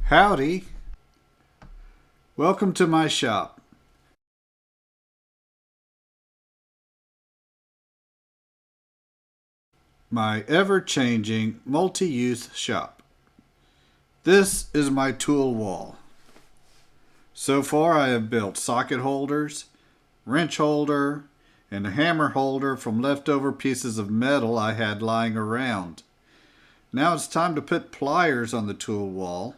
Howdy. Welcome to my shop. My ever-changing multi-use shop. This is my tool wall. So far I have built socket holders, wrench holder, and a hammer holder from leftover pieces of metal I had lying around. Now it's time to put pliers on the tool wall.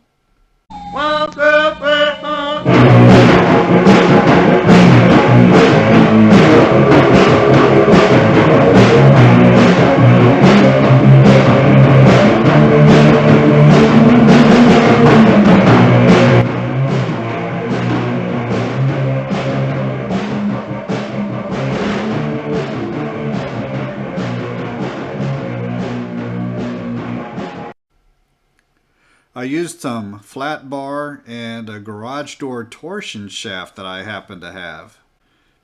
I used some flat bar and a garage door torsion shaft that I happen to have.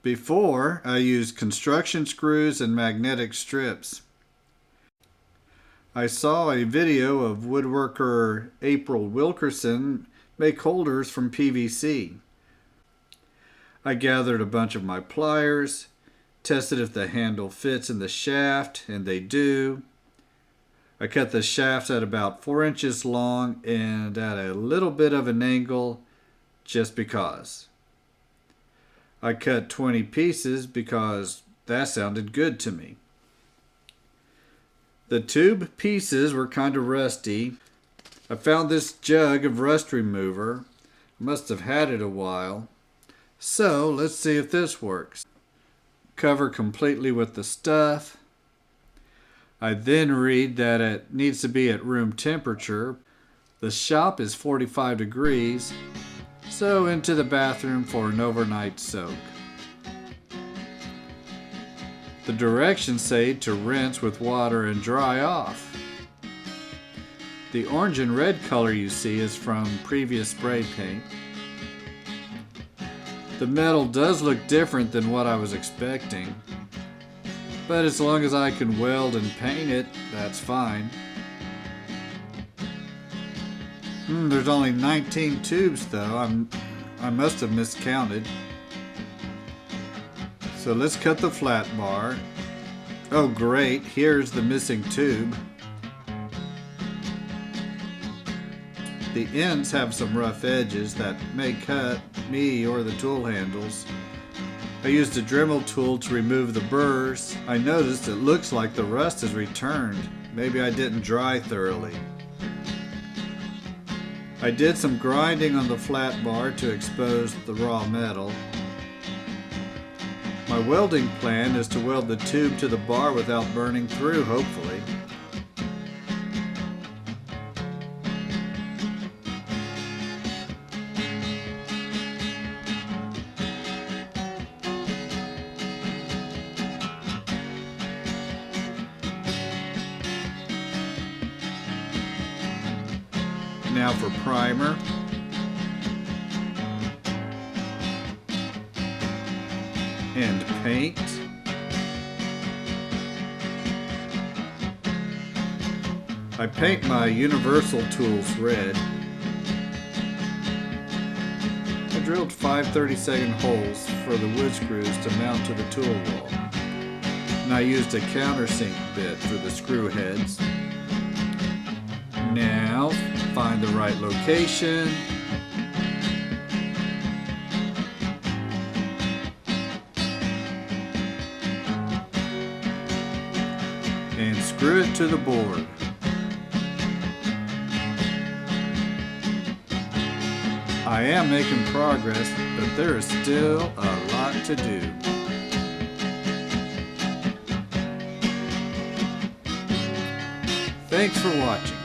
Before, I used construction screws and magnetic strips. I saw a video of woodworker April Wilkerson make holders from PVC. I gathered a bunch of my pliers, tested if the handle fits in the shaft, and they do. I cut the shafts at about 4 inches long and at a little bit of an angle just because. I cut 20 pieces because that sounded good to me. The tube pieces were kind of rusty. I found this jug of rust remover. Must have had it a while. So let's see if this works. Cover completely with the stuff. I then read that it needs to be at room temperature. The shop is 45 degrees, so into the bathroom for an overnight soak. The directions say to rinse with water and dry off. The orange and red color you see is from previous spray paint. The metal does look different than what I was expecting. But as long as I can weld and paint it, that's fine. There's only 19 tubes though. I must have miscounted. So let's cut the flat bar. Oh great, here's the missing tube. The ends have some rough edges that may cut me or the tool handles. I used a Dremel tool to remove the burrs. I noticed it looks like the rust has returned. Maybe I didn't dry thoroughly. I did some grinding on the flat bar to expose the raw metal. My welding plan is to weld the tube to the bar without burning through, hopefully. Now for primer. And paint. I paint my universal tools red. I drilled 5 30-second holes for the wood screws to mount to the tool wall. And I used a countersink bit for the screw heads. Now, find the right location. And screw it to the board. I am making progress, but there is still a lot to do. Thanks for watching.